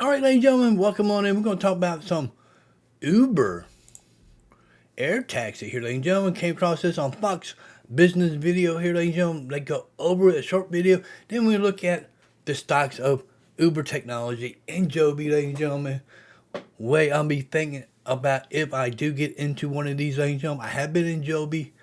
All right, ladies and gentlemen, welcome on in. We're going to talk about some Uber air taxi here, ladies and gentlemen. Came across this on Fox Business Video here, ladies and gentlemen. They go over a short video. Then we look at the stocks of Uber technology and Joby, ladies and gentlemen. Way I'll be thinking about if I do get into one of these, ladies and gentlemen. I have been in Joby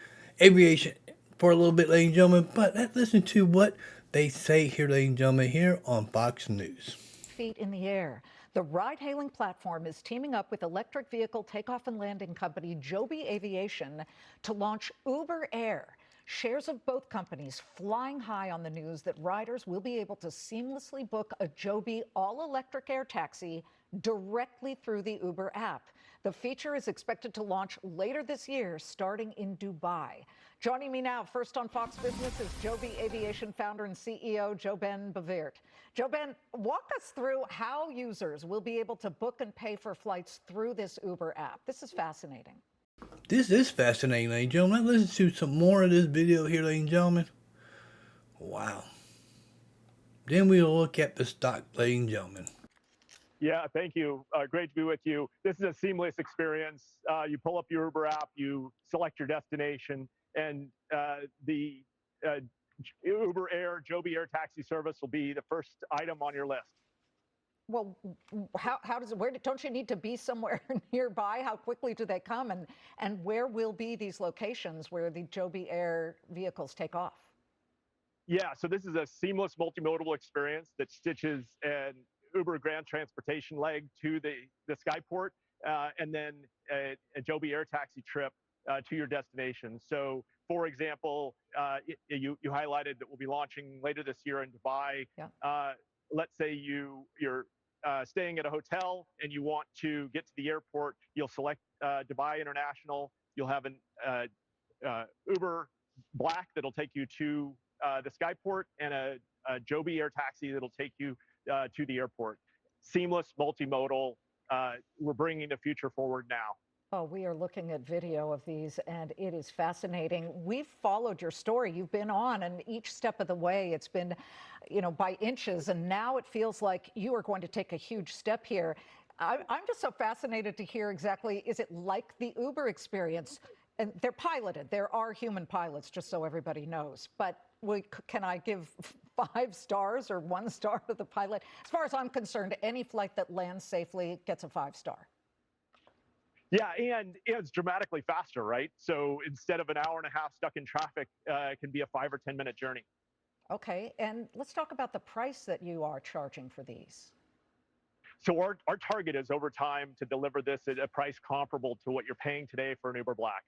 Aviation for a little bit, ladies and gentlemen. But let's listen to what they say here, ladies and gentlemen, here on Fox News. Feet in the air. The ride-hailing platform is teaming up with electric vehicle takeoff and landing company Joby Aviation to launch Uber Air. Shares of both companies flying high on the news that riders will be able to seamlessly book a Joby all-electric air taxi directly through the Uber app. The feature is expected to launch later this year, starting in Dubai. Joining me now, first on Fox Business, is Joby Aviation founder and CEO JoeBen Bevirt. JoeBen, walk us through how users will be able to book and pay for flights through this Uber app. This is fascinating. This is fascinating, ladies and gentlemen. Let's listen to some more of this video here, ladies and gentlemen. Wow. Then we'll look at the stock, ladies and gentlemen. Yeah, thank you. Great to be with you. This is a seamless experience. You pull up your Uber app, you select your destination, and the Uber Air, Joby Air taxi service will be the first item on your list. Well, how does it, don't you need to be somewhere nearby? How quickly do they come? And where will be these locations where the Joby Air vehicles take off? Yeah, so this is a seamless multimodal experience that stitches an Uber Grand Transportation leg to the Skyport, and then a Joby Air taxi trip to your destination. So, for example, you highlighted that we'll be launching later this year in Dubai. Yeah. Let's say you're staying at a hotel and you want to get to the airport. You'll select Dubai International. You'll have an Uber Black that'll take you to the Skyport, and a Joby Air taxi that'll take you to the airport. Seamless, multimodal. We're bringing the future forward now. Oh, we are looking at video of these, and it is fascinating. We've followed your story. You've been on, and each step of the way, it's been, by inches, and now it feels like you are going to take a huge step here. I'm just so fascinated to hear exactly, is it like the Uber experience? And they're piloted. There are human pilots, just so everybody knows. But can I give 5 stars or 1 star to the pilot? As far as I'm concerned, any flight that lands safely gets a 5-star. Yeah, and it's dramatically faster, right? So instead of an hour and a half stuck in traffic, it can be a 5 or 10-minute journey. Okay, and let's talk about the price that you are charging for these. So our target is over time to deliver this at a price comparable to what you're paying today for an Uber Black.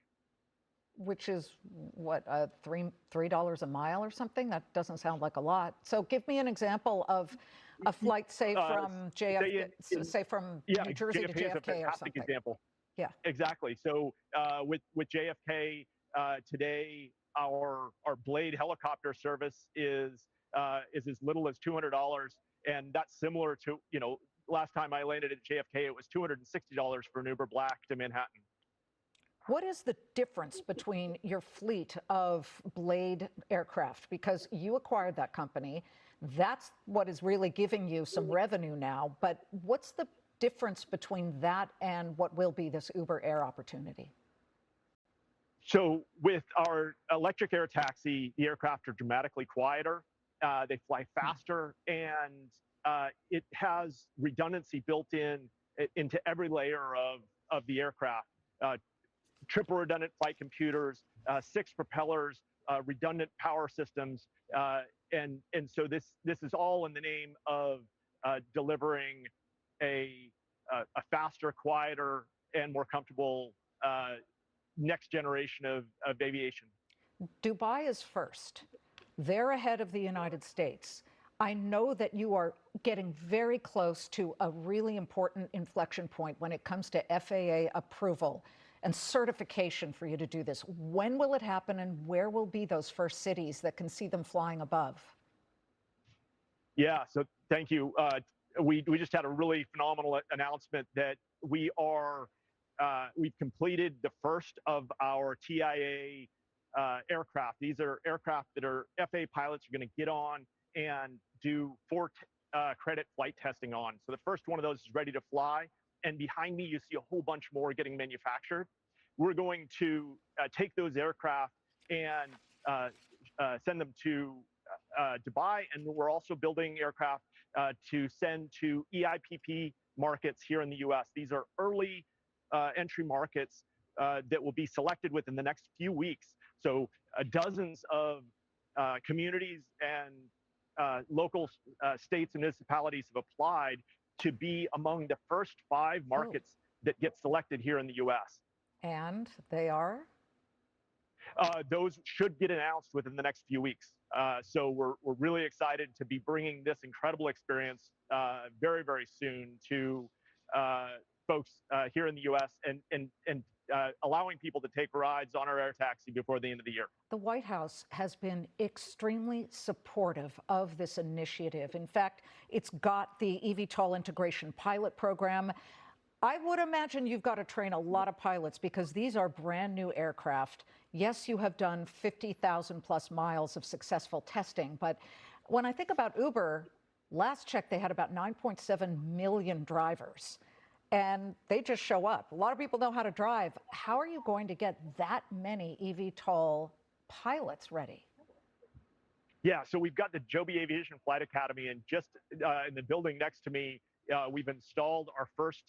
Which is what, $3 a mile or something? That doesn't sound like a lot. So give me an example of a flight, say from say from New Jersey to JFK is a fantastic or something. example. Yeah, exactly. So with JFK today, our Blade helicopter service is as little as $200, and that's similar to last time I landed at JFK, it was $260 for an Uber Black to Manhattan. What is the difference between your fleet of Blade aircraft? Because you acquired that company. That's what is really giving you some revenue now. But what's the difference between that and what will be this Uber Air opportunity? So with our electric air taxi, the aircraft are dramatically quieter. They fly faster, and it has redundancy built into every layer of the aircraft. Triple redundant flight computers, 6 propellers, redundant power systems, and so this is all in the name of delivering a faster, quieter, and more comfortable next generation of aviation. Dubai is first. They're ahead of the United States. I know that you are getting very close to a really important inflection point when it comes to FAA approval and certification for you to do this. When will it happen, and where will be those first cities that can see them flying above? Yeah, so thank you. We just had a really phenomenal announcement that we've completed the first of our TIA aircraft. These are aircraft that FAA pilots are going to get on and do credit flight testing on. So the first one of those is ready to fly. And behind me, you see a whole bunch more getting manufactured. We're going to take those aircraft and send them to Dubai. And we're also building aircraft to send to EIPP markets here in the US. These are early entry markets that will be selected within the next few weeks. So dozens of communities and local states and municipalities have applied to be among the first 5 markets that get selected here in the US. And they are? Those should get announced within the next few weeks. So we're really excited to be bringing this incredible experience very, very soon to folks here in the US and allowing people to take rides on our air taxi before the end of the year. The White House has been extremely supportive of this initiative. In fact, it's got the eVTOL integration pilot program. I would imagine you've got to train a lot of pilots because these are brand new aircraft. Yes, you have done 50,000 plus miles of successful testing, but when I think about Uber, last check they had about 9.7 million drivers. And they just show up. A lot of people know how to drive. How are you going to get that many eVTOL pilots ready? Yeah, so we've got the Joby Aviation Flight Academy, and just in the building next to me, we've installed our first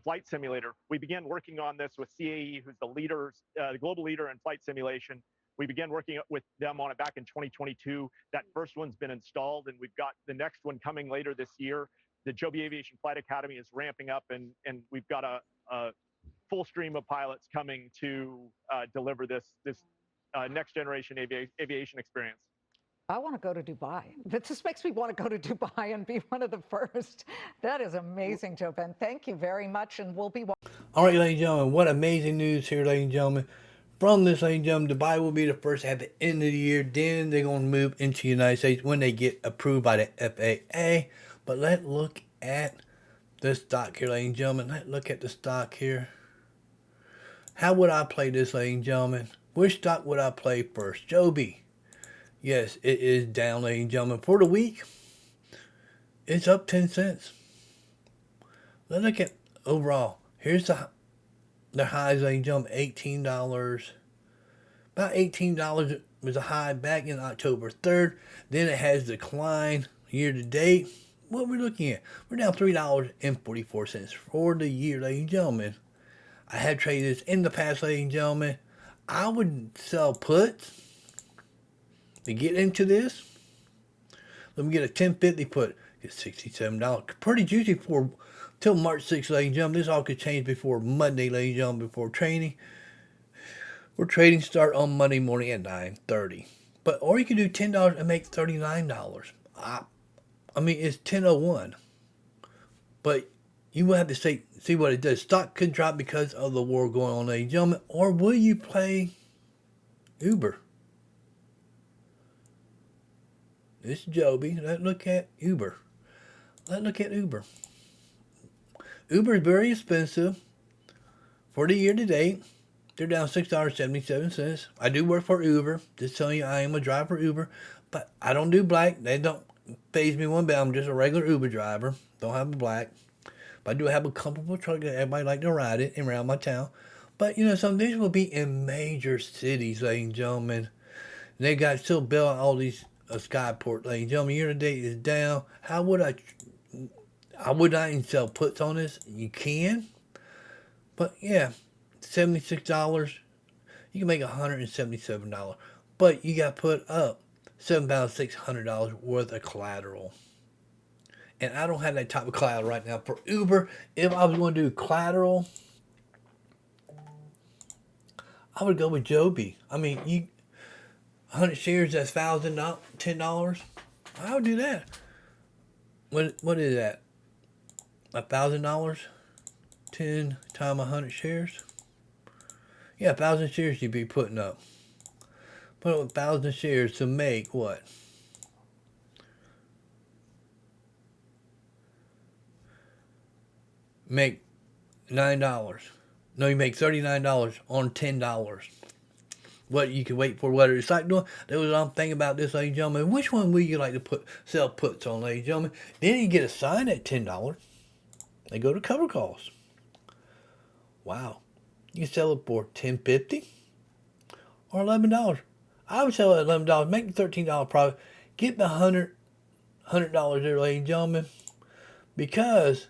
flight simulator. We began working on this with CAE, who's the global leader in flight simulation. We began working with them on it back in 2022. That first one's been installed, and we've got the next one coming later this year. The Joby Aviation Flight Academy is ramping up, and we've got a full stream of pilots coming to deliver this next generation aviation experience. I want to go to Dubai. This makes me want to go to Dubai and be one of the first. That is amazing, JoeBen. Thank you very much, and we'll be. All right, ladies and gentlemen, what amazing news here, ladies and gentlemen. From this, ladies and gentlemen, Dubai will be the first at the end of the year. Then they're going to move into the United States when they get approved by the FAA. But let's look at the stock here, ladies and gentlemen. Let's look at the stock here. How would I play this, ladies and gentlemen? Which stock would I play first? Joby. Yes, it is down, ladies and gentlemen. For the week, it's up 10 cents. Let's look at overall. Here's the highs, ladies and gentlemen, $18. About $18 was a high back in October 3rd. Then it has declined year to date. What we're looking at, we're down $3.44 for the year, ladies and gentlemen. I have traded this in the past, ladies and gentlemen. I would sell puts to get into this. Let me get a 1050 put. Get $67. Pretty juicy for till March 6th, ladies and gentlemen. This all could change before Monday, ladies and gentlemen, before training. We're trading start on Monday morning at 9:30. But or you can do $10 and make $39. I mean, it's 10:01. But you will have to see what it does. Stock could drop because of the war going on, ladies and gentlemen. Or will you play Uber? This is Joby. Let's look at Uber. Uber is very expensive for the year to date. They're down $6.77. I do work for Uber. Just telling you, I am a driver for Uber. But I don't do black. They don't phase me one bit. I'm just a regular Uber driver. Don't have a black. But I do have a comfortable truck that everybody like to ride it around my town. But, you know, some of these will be in major cities, ladies and gentlemen. They got still building all these Skyport, ladies and gentlemen. Year to date is down. How would I would not even sell puts on this. You can. But, yeah, $76. You can make $177. But you got to put up $7,600 worth of collateral. And I don't have that type of collateral right now. For Uber, if I was going to do collateral, I would go with Joby. I mean, 100 shares, that's $10. I would do that. What is that? $1,000? 10 times 100 shares? Yeah, 1,000 shares you'd be putting up. Put up 1,000 shares to make what? Make $9. No, you make $39 on $10. what you can wait for, whether it's like doing. There was I'm thinking about this, ladies and gentlemen. Which one would you like to sell puts on, ladies and gentlemen? Then you get a sign at $10. They go to cover calls. Wow, you can sell it for $10.50 or $11. I would sell it at $11, make the $13 profit, get the $100 there, ladies and gentlemen. Because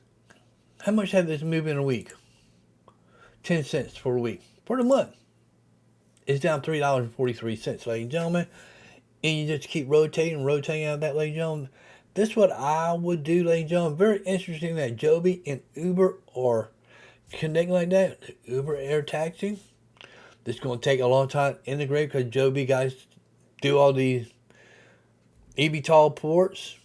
how much have this move in a week? 10 cents for a week. For the month, it's down $3.43, ladies and gentlemen. And you just keep rotating out of that, ladies and gentlemen. This is what I would do, ladies and gentlemen. Very interesting that Joby and Uber are connecting like that. The Uber air taxi. This is going to take a long time to integrate because Joby guys do all these eVTOL ports.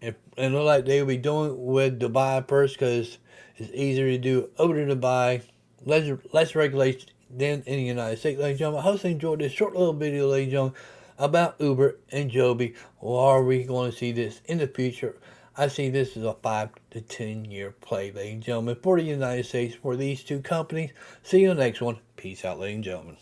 And it look like they will be doing it with Dubai first because it's easier to do over to Dubai. Less regulation than in the United States, ladies and gentlemen. I hope you enjoyed this short little video, ladies and gentlemen, about Uber and Joby. Or are we going to see this in the future? I see this as a 5 to 10 year play, ladies and gentlemen, for the United States, for these two companies. See you in the next one. Peace out, ladies and gentlemen.